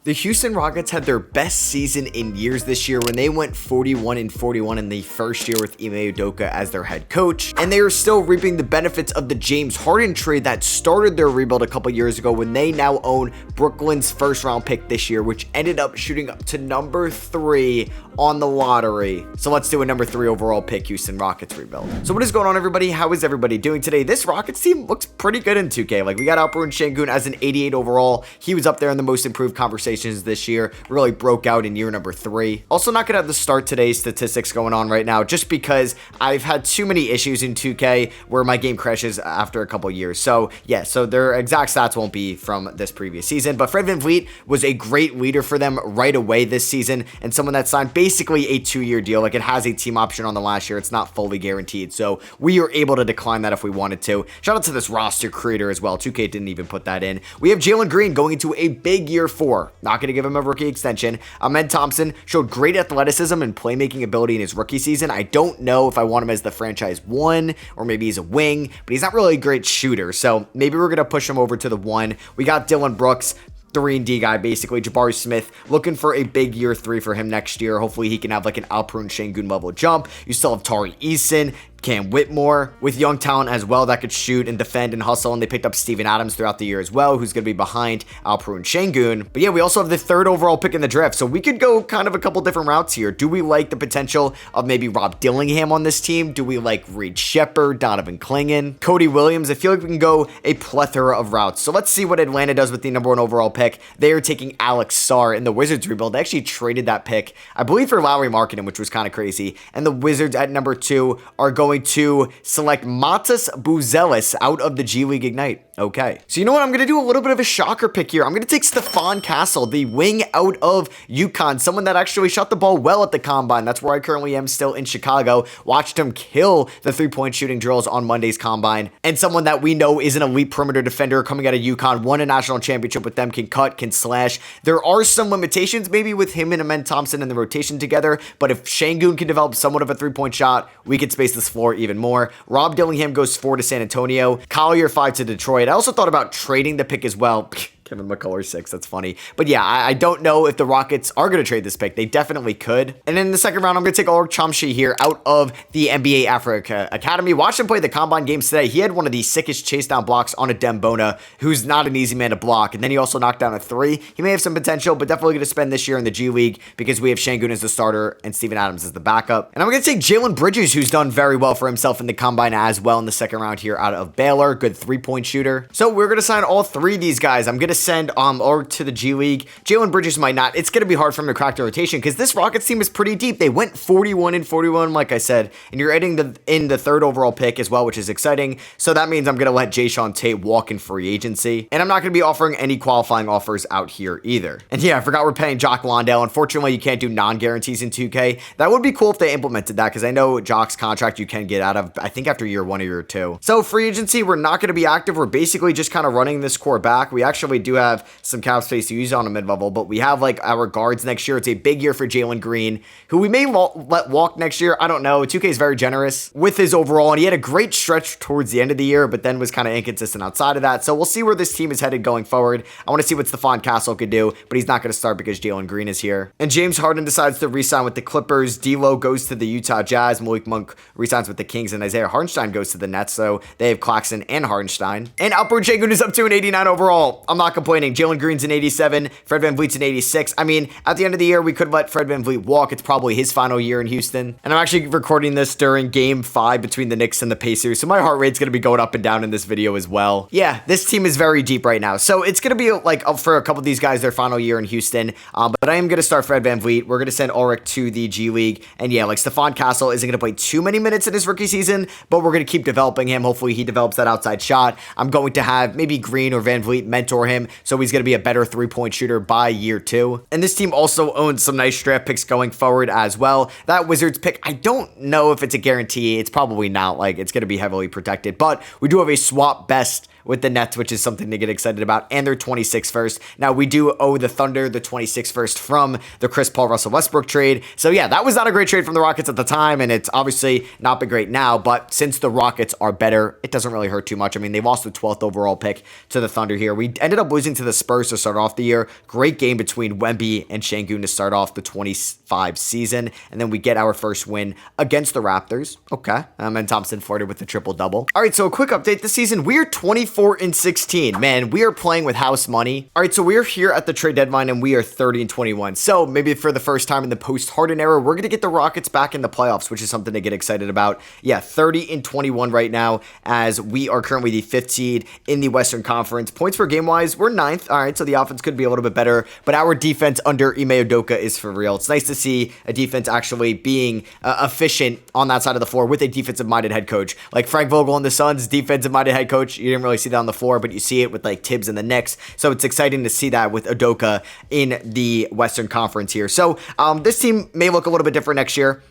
The Houston Rockets had their best season in years this year when they went 41-41 in the first year with Ime Udoka as their head coach, and they are still reaping the benefits of the James Harden trade that started their rebuild a couple years ago when they now own Brooklyn's first round pick this year, which ended up shooting up to number 3 on the lottery. So let's do a number 3 overall pick Houston Rockets rebuild. So what is going on, everybody? How is everybody doing today? This Rockets team looks pretty good in 2K. Like, we got Alperen Sengun as an 88 overall. He was up there in the most improved conversations this year, really broke out in year number 3. Also not gonna have the start today statistics going on right now just because I've had too many issues in 2K where my game crashes after a couple years. So yeah, so their exact stats won't be from this previous season, but Fred VanVleet was a great leader for them right away this season, and someone that signed basically a 2-year deal. Like, it has a team option on the last year. It's not fully guaranteed, so we are able to decline that if we wanted to. Shout out to this roster creator as well. 2K didn't even put that in. We have Jalen Green going into a big year 4. Not going to give him a rookie extension. Ahmed Thompson showed great athleticism and playmaking ability in his rookie season. I don't know if I want him as the franchise 1 or maybe he's a wing, but he's not really a great shooter, so maybe we're going to push him over to the 1. We got Dylan Brooks, 3-and-D guy, basically. Jabari Smith, looking for a big year 3 for him next year. Hopefully he can have like an Alperen Sengun level jump. You still have Tari Eason, Cam Whitmore with young talent as well that could shoot and defend and hustle, and they picked up Steven Adams throughout the year as well, who's going to be behind Alperen Sengun. But yeah, we also have the 3rd overall pick in the draft, so we could go kind of a couple different routes here. Do we like the potential of maybe Rob Dillingham on this team? Do we like Reed Shepherd, Donovan Clingan, Cody Williams? I feel like we can go a plethora of routes. So let's see what Atlanta does with the number 1 overall pick. They are taking Alex Sarr in the Wizards rebuild. They actually traded that pick, I believe, for Lowry Markkanen, which was kind of crazy. And the Wizards at number 2 are going to select Matas Buzelis out of the G League Ignite. Okay. So you know what? I'm going to do a little bit of a shocker pick here. I'm going to take Stephon Castle, the wing out of UConn, someone that actually shot the ball well at the combine. That's where I currently am, still in Chicago. Watched him kill the 3-point shooting drills on Monday's combine. And someone that we know is an elite perimeter defender coming out of UConn, won a national championship with them, can cut, can slash. There are some limitations maybe with him and Amen Thompson in the rotation together, but if Sengun can develop somewhat of a 3-point shot, we can space this floor even more. Rob Dillingham goes 4 to San Antonio. Collier 5 to Detroit. I also thought about trading the pick as well. Kevin McCullough 6, that's funny. But yeah, I don't know if the Rockets are going to trade this pick. They definitely could. And in the second round, I'm going to take Ulrich Chomsky here out of the NBA Africa Academy. Watched him play the combine games today. He had one of the sickest chase down blocks on a Dembona, who's not an easy man to block. And then he also knocked down a 3. He may have some potential, but definitely going to spend this year in the G League because we have Sengun as the starter and Steven Adams as the backup. And I'm going to take Jalen Bridges, who's done very well for himself in the combine as well in the second round here out of Baylor. Good 3-point shooter. So we're going to sign all 3 of these guys. I'm going to send or to the G League. Jalen Bridges might not. It's going to be hard for him to crack the rotation because this Rockets team is pretty deep. They went 41-41, like I said, and you're adding in the 3rd overall pick as well, which is exciting. So that means I'm going to let Jayshawn Tate walk in free agency, and I'm not going to be offering any qualifying offers out here either. And yeah, I forgot we're paying Jock Londale. Unfortunately, you can't do non-guarantees in 2K. That would be cool if they implemented that because I know Jock's contract you can get out of, I think, after year 1 or year 2. So free agency, we're not going to be active. We're basically just kind of running this core back. We actually do have some cap space to use on a mid-level, but we have like our guards next year. It's a big year for Jalen Green, who we may let walk next year. I don't know. 2K is very generous with his overall, and he had a great stretch towards the end of the year, but then was kind of inconsistent outside of that. So we'll see where this team is headed going forward. I want to see what Stephon Castle could do, but he's not going to start because Jalen Green is here. And James Harden decides to re-sign with the Clippers. D'Lo goes to the Utah Jazz. Malik Monk re-signs with the Kings, and Isaiah Hartenstein goes to the Nets. So they have Claxton and Hartenstein. And Alperen Sengun is up to an 89 overall. I'm not complaining. Jalen Green's an 87. Fred VanVleet's an 86. I mean, at the end of the year, we could let Fred VanVleet walk. It's probably his final year in Houston. And I'm actually recording this during game 5 between the Knicks and the Pacers, so my heart rate's going to be going up and down in this video as well. Yeah, this team is very deep right now. So it's going to be like for a couple of these guys, their final year in Houston. But I am going to start Fred VanVleet. We're going to send Ulrich to the G League. And yeah, like Stephon Castle isn't going to play too many minutes in his rookie season, but we're going to keep developing him. Hopefully he develops that outside shot. I'm going to have maybe Green or VanVleet mentor him, so he's going to be a better 3-point shooter by year 2. And this team also owns some nice draft picks going forward as well. That Wizards pick, I don't know if it's a guarantee. It's probably not. Like, it's going to be heavily protected, but we do have a swap best with the Nets, which is something to get excited about, and their 26th first. Now, we do owe the Thunder the 26th first from the Chris Paul Russell Westbrook trade. So yeah, that was not a great trade from the Rockets at the time, and it's obviously not been great now, but since the Rockets are better, it doesn't really hurt too much. I mean, they lost the 12th overall pick to the Thunder here. We ended up losing to the Spurs to start off the year. Great game between Wemby and Şengün to start off the 25 season, and then we get our first win against the Raptors. Okay, and Thompson flirted with the triple-double. All right, so a quick update this season. We are 24-16. Man, we are playing with house money. All right, so we're here at the trade deadline, and we are 30-21. So maybe for the first time in the post-Harden era, we're going to get the Rockets back in the playoffs, which is something to get excited about. Yeah, 30-21 right now, as we are currently the 5th seed in the Western Conference. Points per game-wise, we're 9th. All right, so the offense could be a little bit better, but our defense under Ime Udoka is for real. It's nice to see a defense actually being efficient on that side of the floor with a defensive-minded head coach. Like Frank Vogel and the Suns, defensive-minded head coach. You didn't really see that on the floor, but you see it with like Tibbs and the Knicks. So it's exciting to see that with Udoka in the Western Conference here. So this team may look a little bit different next year.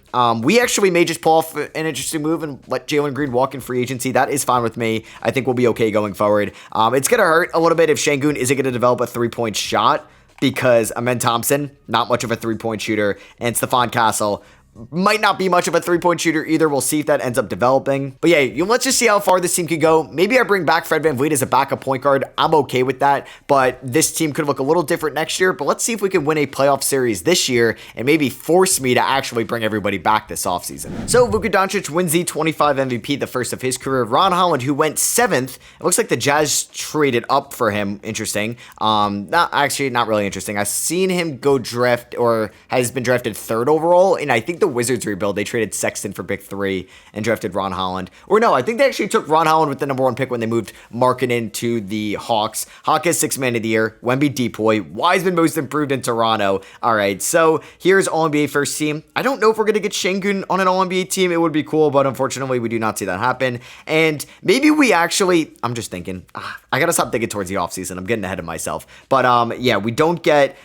We actually may just pull off an interesting move and let Jalen Green walk in free agency. That is fine with me. I think we'll be okay going forward. It's going to hurt a little bit if Şengün isn't going to develop a three-point shot, because Amen Thompson, not much of a three-point shooter, and Stephon Castle might not be much of a three-point shooter either. We'll see if that ends up developing. But yeah, let's just see how far this team can go. Maybe I bring back Fred VanVleet as a backup point guard. I'm okay with that. But this team could look a little different next year. But let's see if we can win a playoff series this year and maybe force me to actually bring everybody back this offseason. So Luka Doncic wins the 25 MVP, the first of his career. Ron Holland, who went 7th. It looks like the Jazz traded up for him. Interesting. Not really interesting. I've seen him go draft, or has been drafted 3rd overall, and I think the Wizards rebuild, they traded Sexton for pick 3 and drafted Ron Holland. Or no, I think they actually took Ron Holland with the number 1 pick when they moved Markkanen to the Hawks. Hawk is 6th man of the year. Wemby Depoy. Wiseman most improved in Toronto. All right, so here's All-NBA first team. I don't know if we're going to get Şengün on an All-NBA team. It would be cool, but unfortunately, we do not see that happen. And maybe we actually, I'm just thinking, I got to stop thinking towards the offseason. I'm getting ahead of myself. But yeah, we don't get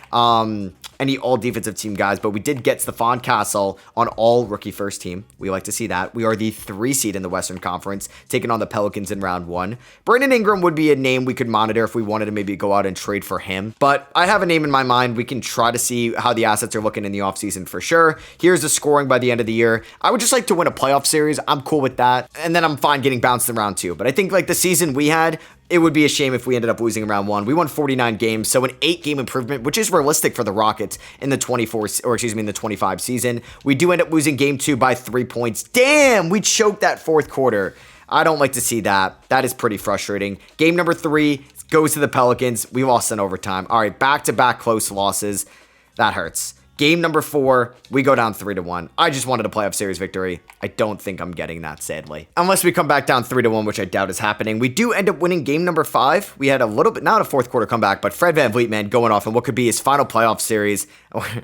any all defensive team guys, but we did get Stephon Castle on all rookie first team. We like to see that. We are the 3 seed in the Western Conference, taking on the Pelicans in round 1. Brandon Ingram would be a name we could monitor if we wanted to maybe go out and trade for him, but I have a name in my mind. We can try to see how the assets are looking in the offseason for sure. Here's the scoring by the end of the year. I would just like to win a playoff series. I'm cool with that, and then I'm fine getting bounced in round 2, but I think like the season we had, it would be a shame if we ended up losing in round 1. We won 49 games, so an 8-game improvement, which is realistic for the Rockets in the 25 season. We do end up losing game 2 by 3 points. Damn, we choked that 4th quarter. I don't like to see that. That is pretty frustrating. Game number 3 goes to the Pelicans. We lost in overtime. All right, back-to-back close losses. That hurts. Game number 4, we go down 3-1. I just wanted a playoff series victory. I don't think I'm getting that, sadly. Unless we come back down 3-1, which I doubt is happening. We do end up winning game number 5. We had a little bit, not a 4th quarter comeback, but Fred VanVleet, man, going off in what could be his final playoff series.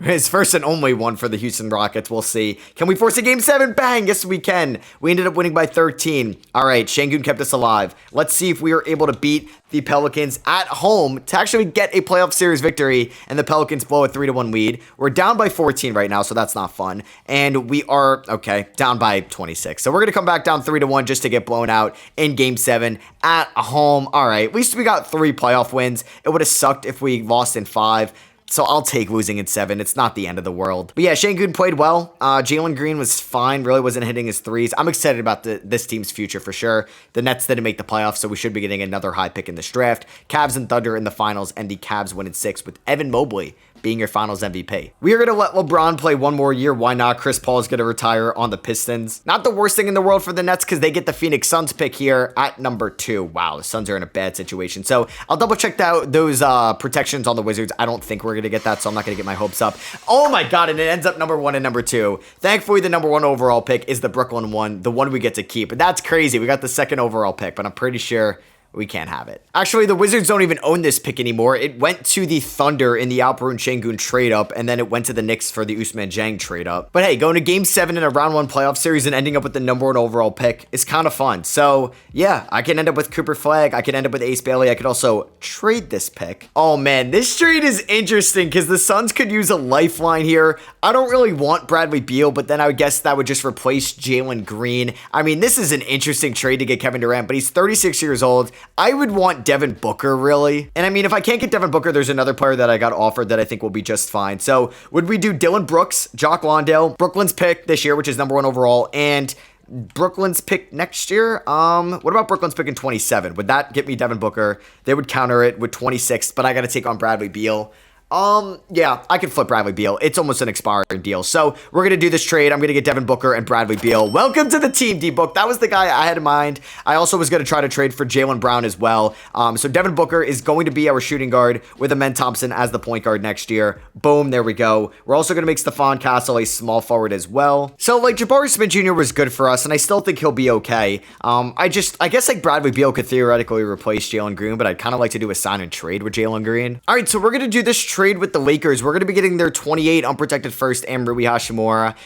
His first and only one for the Houston Rockets. We'll see. Can we force a game 7? Bang! Yes, we can. We ended up winning by 13. All right, Şengün kept us alive. Let's see if we are able to beat the Pelicans at home to actually get a playoff series victory, and the Pelicans blow a 3-1 lead. We're down by 14 right now, so that's not fun. And we are, okay, down by 26. So we're going to come back down 3-1 just to get blown out in game 7 at home. All right, at least we got 3 playoff wins. It would have sucked if we lost in 5. So I'll take losing in 7. It's not the end of the world. But yeah, Şengün played well. Jalen Green was fine. Really wasn't hitting his threes. I'm excited about this team's future for sure. The Nets didn't make the playoffs, so we should be getting another high pick in this draft. Cavs and Thunder in the finals, and the Cavs win in 6 with Evan Mobley being your finals MVP. We are going to let LeBron play one more year. Why not? Chris Paul is going to retire on the Pistons. Not the worst thing in the world for the Nets because they get the Phoenix Suns pick here at number 2. Wow, the Suns are in a bad situation. So I'll double check those protections on the Wizards. I don't think we're going to get that, so I'm not going to get my hopes up. Oh my God, and it ends up number 1 and number 2. Thankfully, the number 1 overall pick is the Brooklyn one, the one we get to keep. And that's crazy. We got the 2nd overall pick, but I'm pretty sure we can't have it. Actually, the Wizards don't even own this pick anymore. It went to the Thunder in the Alperen Şengün trade up, and then it went to the Knicks for the Ousmane Dieng trade up. But hey, going to game 7 in a round 1 playoff series and ending up with the number 1 overall pick is kind of fun. So yeah, I can end up with Cooper Flagg. I can end up with Ace Bailey. I could also trade this pick. Oh man, this trade is interesting because the Suns could use a lifeline here. I don't really want Bradley Beal, but then I would guess that would just replace Jalen Green. I mean, this is an interesting trade to get Kevin Durant, but he's 36 years old. I would want Devin Booker, really. And I mean, if I can't get Devin Booker, there's another player that I got offered that I think will be just fine. So would we do Dylan Brooks, Jock Landale, Brooklyn's pick this year, which is number 1 overall, and Brooklyn's pick next year? What about Brooklyn's pick in 27? Would that get me Devin Booker? They would counter it with 26, but I got to take on Bradley Beal. Yeah, I can flip Bradley Beal. It's almost an expiring deal. So we're going to do this trade. I'm going to get Devin Booker and Bradley Beal. Welcome to the team, D-Book. That was the guy I had in mind. I also was going to try to trade for Jaylen Brown as well. So Devin Booker is going to be our shooting guard with Amen Thompson as the point guard next year. Boom, there we go. We're also going to make Stephon Castle a small forward as well. So like Jabari Smith Jr. was good for us, and I still think he'll be okay. I guess like Bradley Beal could theoretically replace Jalen Green, but I'd kind of like to do a sign and trade with Jalen Green. All right, so we're going to do this trade with the Lakers. We're going to be getting their 28 unprotected first and Rui Hachimura.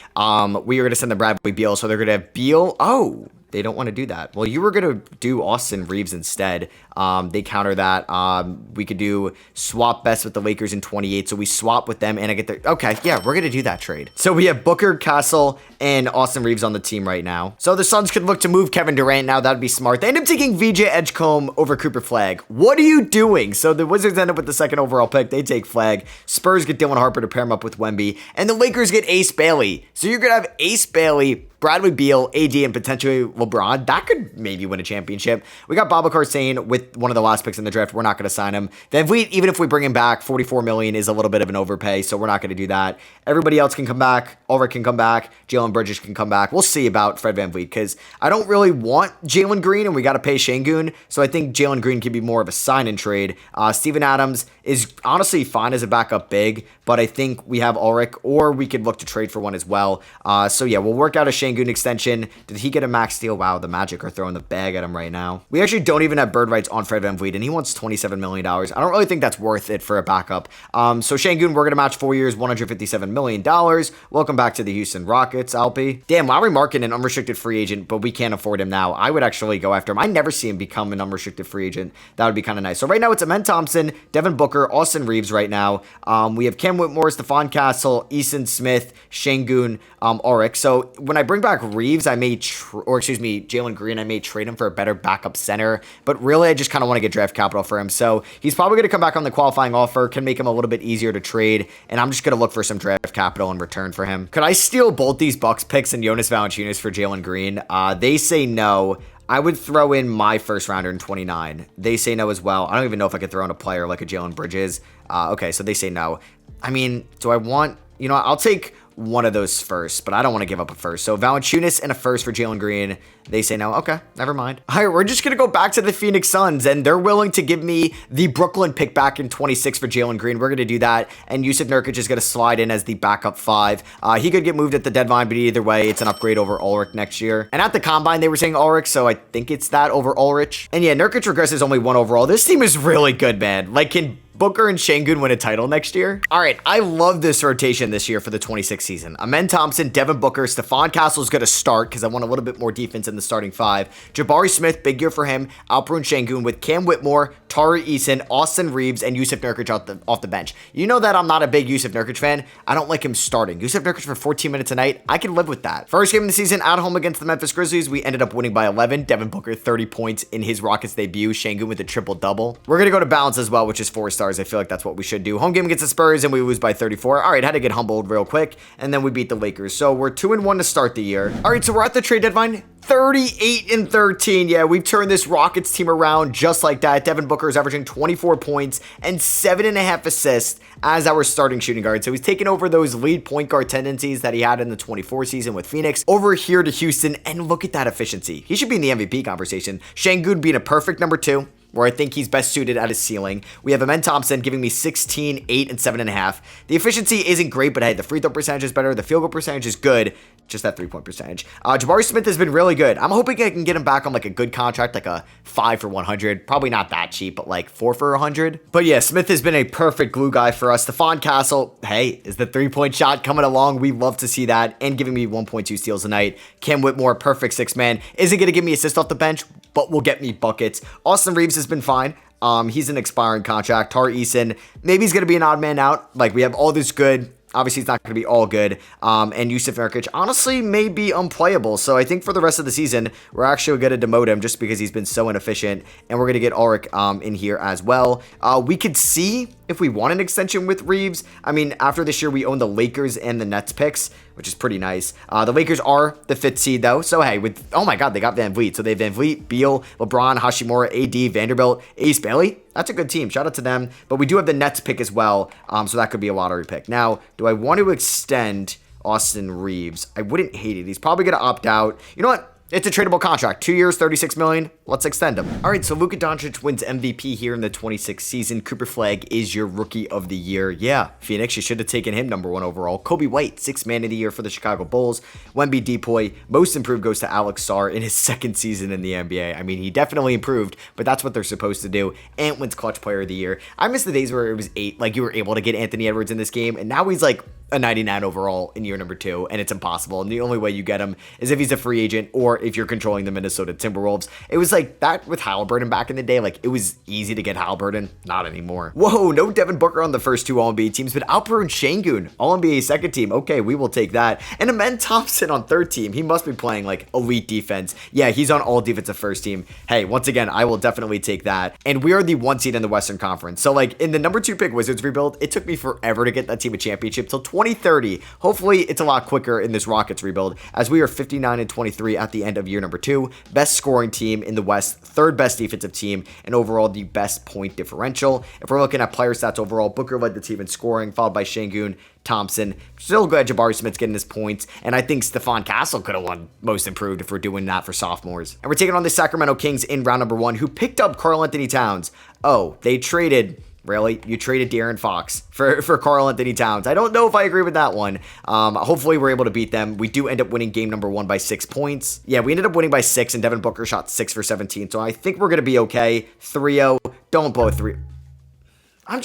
We are going to send the Bradley Beal, so they're going to have Beal. Oh, they don't want to do that. Well, you were going to do Austin Reeves instead. They counter that. We could do swap best with the Lakers in 28. So we swap with them and I get their... Okay, yeah, we're going to do that trade. So we have Booker, Castle, and Austin Reeves on the team right now. So the Suns could look to move Kevin Durant now. That'd be smart. They end up taking VJ Edgecombe over Cooper Flagg. What are you doing? So the Wizards end up with the 2nd overall pick. They take Flagg. Spurs get Dylan Harper to pair him up with Wemby. And the Lakers get Ace Bailey. So you're going to have Ace Bailey, Bradley Beal, AD, and potentially LeBron. That could maybe win a championship. We got Babacar Sane with one of the last picks in the draft. We're not going to sign him. Even if we bring him back, $44 million is a little bit of an overpay, so we're not going to do that. Everybody else can come back. Ulrich can come back. Jalen Bridges can come back. We'll see about Fred VanVleet because I don't really want Jalen Green, and we got to pay Şengün, so I think Jalen Green could be more of a sign and trade. Steven Adams is honestly fine as a backup big, but I think we have Ulrich, or we could look to trade for one as well. So yeah, we'll work out a Şengün extension. Did he get a max deal? Wow, the Magic are throwing the bag at him right now. We actually don't even have bird rights on Fred VanVleet, and he wants $27 million. I don't really think that's worth it for a backup. So Şengün, we're going to match 4 years, $157 million. Welcome back to the Houston Rockets, Alpi. Damn, Lauri Markkanen, an unrestricted free agent, but we can't afford him now. I would actually go after him. I never see him become an unrestricted free agent. That would be kind of nice. So right now it's Amen Thompson, Devin Booker, Austin Reeves right now. We have Cam Whitmore, Stephon Castle, Eason Smith, Şengün, Ulrich. So when I bring back Reeves, Jalen Green, I may trade him for a better backup center, but really I just kind of want to get draft capital for him. So he's probably going to come back on the qualifying offer, can make him a little bit easier to trade, and I'm just going to look for some draft capital in return for him. Could I steal both these Bucks picks and Jonas Valanciunas for Jalen Green? They say no. I would throw in my first rounder in 29. They say no as well. I don't even know if I could throw in a player like a Jalen Bridges. Okay, so they say no. I mean, do I want... I'll take one of those first, but I don't want to give up a first. So Valanciunas and a first for Jalen Green. They say no. Okay, never mind. All right, we're just going to go back to the Phoenix Suns, and they're willing to give me the Brooklyn pick back in 26 for Jalen Green. We're going to do that, and Jusuf Nurkic is going to slide in as the backup 5. He could get moved at the deadline, but either way, it's an upgrade over Ulrich next year. And at the Combine, they were saying Ulrich, so I think it's that over Ulrich. And yeah, Nurkic regresses only 1 overall. This team is really good, man. Like, can Booker and Şengün win a title next year? All right, I love this rotation this year for the 26 season. Amen Thompson, Devin Booker, Stephon Castle is going to start because I want a little bit more defense in the starting 5. Jabari Smith, big year for him. Alperen Şengün with Cam Whitmore, Tari Eason, Austin Reeves, and Jusuf Nurkic off the bench. You know that I'm not a big Jusuf Nurkic fan. I don't like him starting. Jusuf Nurkic for 14 minutes a night, I can live with that. First game of the season at home against the Memphis Grizzlies, we ended up winning by 11. Devin Booker, 30 points in his Rockets debut. Şengün with a triple-double. We're going to go to balance as well, which is 4 stars. I feel like that's what we should do. Home game against the Spurs, and we lose by 34. All right, had to get humbled real quick, and then we beat the Lakers. So we're 2-1 to start the year. All right, so we're at the trade deadline. 38-13. Yeah, we've turned this Rockets team around just like that. Devin Booker is averaging 24 points and 7.5 assists as our starting shooting guard. So he's taken over those lead point guard tendencies that he had in the 24 season with Phoenix over here to Houston. And look at that efficiency. He should be in the MVP conversation. Şengün being a perfect number 2, where I think he's best suited at his ceiling. We have Amen Thompson giving me 16, 8, and 7.5. The efficiency isn't great, but hey, the free throw percentage is better. The field goal percentage is good. Just that 3-point percentage. Jabari Smith has been really good. I'm hoping I can get him back on like a good contract, like a 5 for 100. Probably not that cheap, but like 4 for 100. But yeah, Smith has been a perfect glue guy for us. Stephon Castle, hey, is the 3-point shot coming along? We love to see that. And giving me 1.2 steals a night. Cam Whitmore, perfect 6-man. Isn't going to give me assists off the bench, but will get me buckets. Austin Reeves has been fine. He's an expiring contract. Tari Eason, maybe he's going to be an odd man out. Like, we have all this good Obviously, it's not going to be all good. And Yusuf Nurkic honestly may be unplayable. So I think for the rest of the season, we're actually going to demote him just because he's been so inefficient. And we're going to get Ulrich in here as well. We could see if we want an extension with Reeves. I mean, after this year, we own the Lakers and the Nets picks, which is pretty nice. The Lakers are the 5th seed, though. So, hey, oh my God, they got Van Vliet. So they have Van Vliet, Beal, LeBron, Hashimura, AD, Vanderbilt, Ace Bailey. That's a good team. Shout out to them. But we do have the Nets pick as well. So that could be a lottery pick. Now, do I want to extend Austin Reeves? I wouldn't hate it. He's probably going to opt out. You know what? It's a tradable contract. 2 years, $36 million. Let's extend him. All right, so Luka Doncic wins MVP here in the 26th season. Cooper Flagg is your rookie of the year. Yeah, Phoenix, you should have taken him #1 overall. Kobe White, 6th man of the year for the Chicago Bulls. Wemby Depoy, most improved goes to Alex Sarr in his 2nd season in the NBA. I mean, he definitely improved, but that's what they're supposed to do. Ant wins clutch player of the year. I miss the days where it was 8, like you were able to get Anthony Edwards in this game, and now he's like a 99 overall in year #2, and it's impossible. And the only way you get him is if he's a free agent or if you're controlling the Minnesota Timberwolves. It was like that with Halliburton back in the day. Like, it was easy to get Halliburton. Not anymore. Whoa, no Devin Booker on the first 2 All-NBA teams, but Alperen Şengün, All-NBA 2nd team. Okay, we will take that. And Amen Thompson on 3rd team. He must be playing like elite defense. Yeah, he's on all defensive 1st team. Hey, once again, I will definitely take that. And we are the 1 seed in the Western Conference. So like in the #2 pick Wizards rebuild, it took me forever to get that team a championship till 2030. Hopefully it's a lot quicker in this Rockets rebuild, as we are 59-23 at the end of year #2. Best scoring team in the West, 3rd best defensive team, and overall the best point differential. If we're looking at player stats overall, Booker led the team in scoring, followed by Şengün, Thompson. Still glad Jabari Smith's getting his points, and I think Stephon Castle could have won most improved if we're doing that for sophomores. And we're taking on the Sacramento Kings in round #1, who picked up Karl Anthony Towns. Oh, they traded... Really? You traded De'Aaron Fox for Karl Anthony Towns. I don't know if I agree with that one. Hopefully we're able to beat them. We do end up winning game #1 by 6 points. Yeah, we ended up winning by 6, and Devin Booker shot 6 for 17. So I think we're going to be okay. 3-0. Don't blow a 3. I'm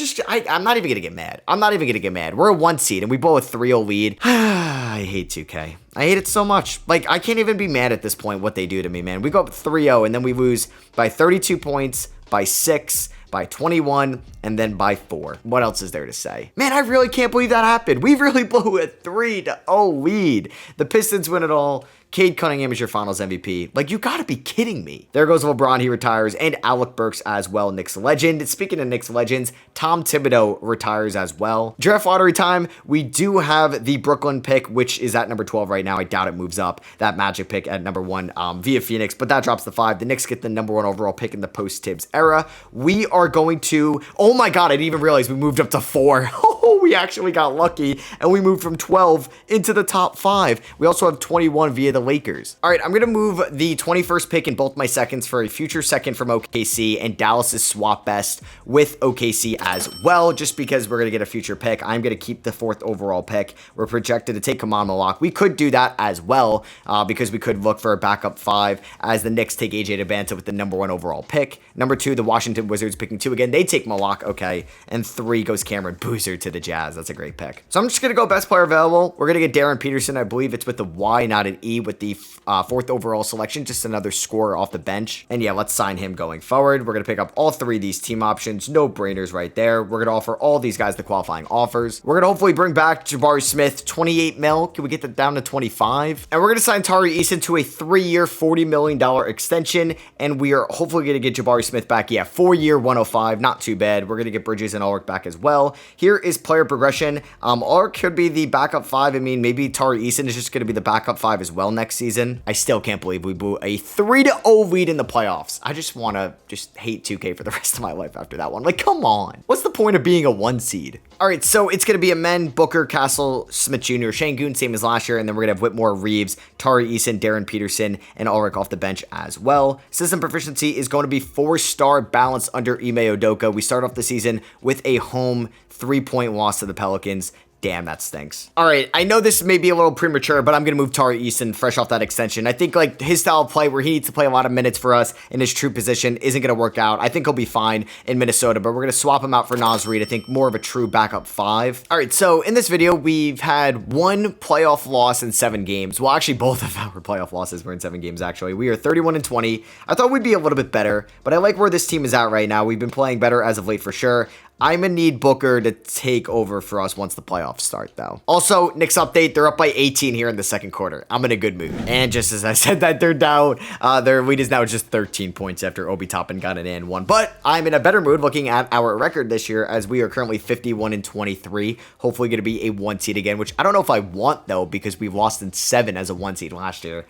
not even going to get mad. I'm not even going to get mad. We're a 1 seed, and we blow a 3-0 lead. I hate 2K. I hate it so much. Like, I can't even be mad at this point what they do to me, man. We go up 3-0, and then we lose by 32 points, by 6, by 21, and then by 4. What else is there to say? Man, I really can't believe that happened. We really blew a 3-0 lead. The Pistons win it all. Cade Cunningham is your finals MVP. Like, you gotta be kidding me. There goes LeBron, he retires, and Alec Burks as well, Knicks legend. Speaking of Knicks legends, Tom Thibodeau retires as well. Draft lottery time, we do have the Brooklyn pick, which is at #12 right now. I doubt it moves up. That Magic pick at #1 via Phoenix, but that drops to 5. The Knicks get the #1 overall pick in the post-Tibbs era. We are going to, oh my God, I didn't even realize we moved up to 4. Oh, we actually got lucky, and we moved from 12 into the top 5. We also have 21 via the Lakers. All right, I'm going to move the 21st pick in both my seconds for a future second from OKC and Dallas's swap best with OKC as well, just because we're going to get a future pick. I'm going to keep the 4th overall pick. We're projected to take Kaman Malak. We could do that as well because we could look for a backup 5 as the Knicks take AJ Devanta with the #1 overall pick. #2, the Washington Wizards picking 2 again. They take Malak, okay. And 3 goes Cameron Boozer to the Jazz. That's a great pick. So I'm just going to go best player available. We're going to get Darren Peterson. I believe it's with the Y, not an E, with the 4th overall selection. Just another scorer off the bench. And yeah, let's sign him going forward. We're going to pick up all 3 of these team options. No brainers right there. We're going to offer all these guys the qualifying offers. We're going to hopefully bring back Jabari Smith, 28 mil. Can we get that down to 25? And we're going to sign Tari Eason to a 3-year, $40 million extension. And we are hopefully going to get Jabari Smith back. Yeah, 4-year, 105. Not too bad. We're going to get Bridges and Ulrich back as well. Here is player progression. Ulrich could be the backup 5. I mean, maybe Tari Eason is just going to be the backup 5 as well next season. I still can't believe we blew a 3-0 lead in the playoffs. I just want to hate 2K for the rest of my life after that one. Like, come on. What's the point of being a 1 seed? All right, so it's going to be Amen, Booker, Castle, Smith Jr., Şengün, same as last year, and then we're going to have Whitmore, Reeves, Tari Eason, Darren Peterson, and Ulrich off the bench as well. System proficiency is going to be 4-star balance under Ime Udoka. We start off the season with a home 3-point loss to the Pelicans. Damn, that stinks. All right, I know this may be a little premature, but I'm going to move Tari Eason fresh off that extension. I think like his style of play where he needs to play a lot of minutes for us in his true position isn't going to work out. I think he'll be fine in Minnesota, but we're going to swap him out for Naz Reid. I think more of a true backup 5. All right, so in this video, we've had 1 playoff loss in 7 games. Well, actually, both of our playoff losses were in 7 games, actually. We are 31-20. I thought we'd be a little bit better, but I like where this team is at right now. We've been playing better as of late for sure. I'm gonna need Booker to take over for us once the playoffs start, though. Also, Knicks update, they're up by 18 here in the second quarter. I'm in a good mood. And just as I said that, they're down. Their lead is now just 13 points after Obi Toppin got an and one. But I'm in a better mood looking at our record this year, as we are currently 51-23. Hopefully gonna be a 1 seed again, which I don't know if I want, though, because we've lost in 7 as a 1 seed last year.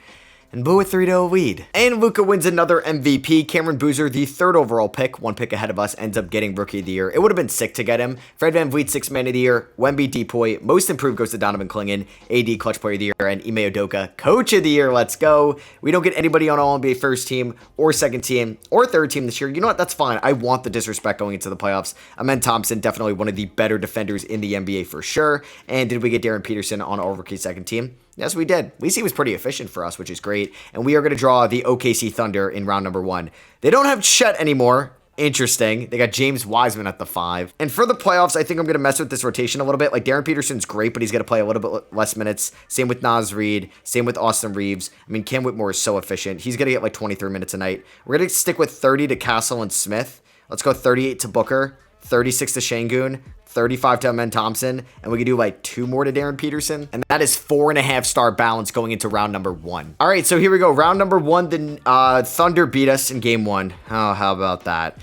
And Boo with 3-0 lead. And Luka wins another MVP. Cameron Boozer, the 3rd overall pick, 1 pick ahead of us, ends up getting Rookie of the Year. It would have been sick to get him. Fred VanVleet, 6th Man of the Year. Wemby, Depoy. Most Improved goes to Donovan Clingan. AD, Clutch Player of the Year. And Ime Udoka, Coach of the Year. Let's go. We don't get anybody on All-NBA first team or second team or third team this year. You know what? That's fine. I want the disrespect going into the playoffs. Amen Thompson, definitely one of the better defenders in the NBA for sure. And did we get Darren Peterson on All-Rookie second team? Yes, we did. At least he was pretty efficient for us, which is great. And we are going to draw the OKC Thunder in round number 1. They don't have Chet anymore. Interesting. They got James Wiseman at the 5. And for the playoffs, I think I'm going to mess with this rotation a little bit. Like, Darren Peterson's great, but he's going to play a little bit less minutes. Same with Naz Reid. Same with Austin Reeves. I mean, Cam Whitmore is so efficient. He's going to get like 23 minutes a night. We're going to stick with 30 to Castle and Smith. Let's go 38 to Booker. 36 to Şengün, 35 to Amen Thompson, and we can do like 2 more to Darren Peterson. And that is 4.5-star balance going into round number 1. All right, so here we go. Round number 1, the Thunder beat us in game 1. Oh, how about that?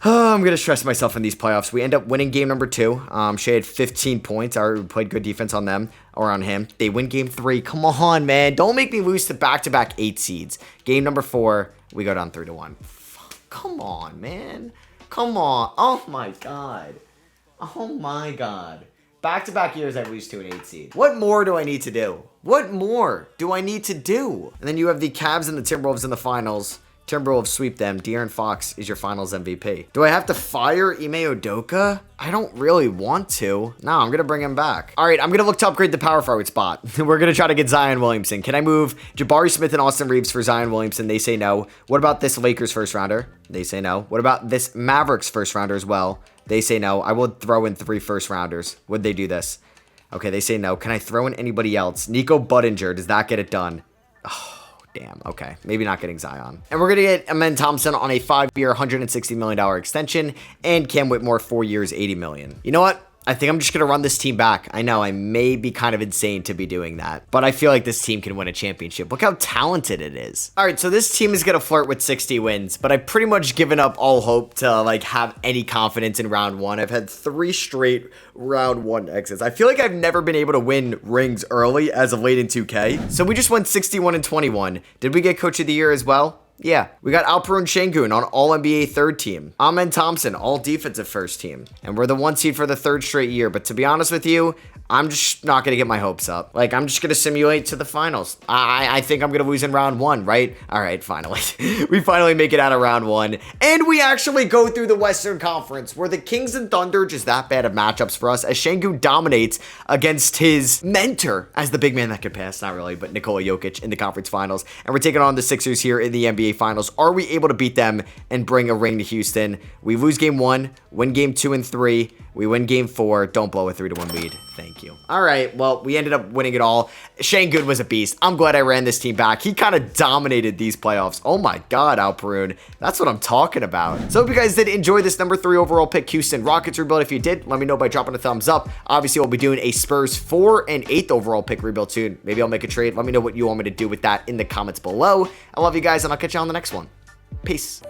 Oh, I'm going to stress myself in these playoffs. We end up winning game number 2. Shea had 15 points. I played good defense on them or on him. They win game 3. Come on, man. Don't make me lose to back-to-back 8 seeds. Game number 4, we go down 3-1. Come on, man. Come on. Oh, my God. Oh, my God. Back-to-back years, I lose to an 8 seed. What more do I need to do? What more do I need to do? And then you have the Cavs and the Timberwolves in the finals. Timberwolves sweep them. De'Aaron Fox is your finals MVP. Do I have to fire Ime Udoka? I don't really want to. No, I'm going to bring him back. All right, I'm going to look to upgrade the power forward spot. We're going to try to get Zion Williamson. Can I move Jabari Smith and Austin Reeves for Zion Williamson? They say no. What about this Lakers first rounder? They say no. What about this Mavericks first rounder as well? They say no. I will throw in 3 first rounders. Would they do this? Okay, they say no. Can I throw in anybody else? Nico Budinger. Does that get it done? Oh. Damn, okay. Maybe not getting Zion. And we're going to get Amen Thompson on a 5-year, $160 million extension, and Cam Whitmore 4 years, $80 million. You know what? I think I'm just going to run this team back. I know I may be kind of insane to be doing that, but I feel like this team can win a championship. Look how talented it is. All right, so this team is going to flirt with 60 wins, but I've pretty much given up all hope to like have any confidence in round 1. I've had 3 straight round 1 exits. I feel like I've never been able to win rings early as of late in 2K. So we just went 61-21. Did we get Coach of the Year as well? Yeah, we got Alperen Şengün on All-NBA 3rd team. Amen Thompson, All-Defensive 1st team. And we're the 1 seed for the 3rd straight year. But to be honest with you, I'm just not going to get my hopes up. Like, I'm just going to simulate to the finals. I think I'm going to lose in round 1, right? All right, finally. We finally make it out of round 1. And we actually go through the Western Conference, where the Kings and Thunder just that bad of matchups for us, as Şengün dominates against his mentor as the big man that could pass. Not really, but Nikola Jokic in the conference finals. And we're taking on the Sixers here in the NBA finals. Are we able to beat them and bring a ring to Houston? We lose game 1, win game 2 and 3. We win game 4. Don't blow a 3-1 lead. Thank you. All right. Well, we ended up winning it all. Şengün was a beast. I'm glad I ran this team back. He kind of dominated these playoffs. Oh my God, Alperen. That's what I'm talking about. So hope you guys did enjoy this number 3 overall pick Houston Rockets rebuild. If you did, let me know by dropping a thumbs up. Obviously, we'll be doing a Spurs 4 and 8th overall pick rebuild soon. Maybe I'll make a trade. Let me know what you want me to do with that in the comments below. I love you guys, and I'll catch you on the next one. Peace.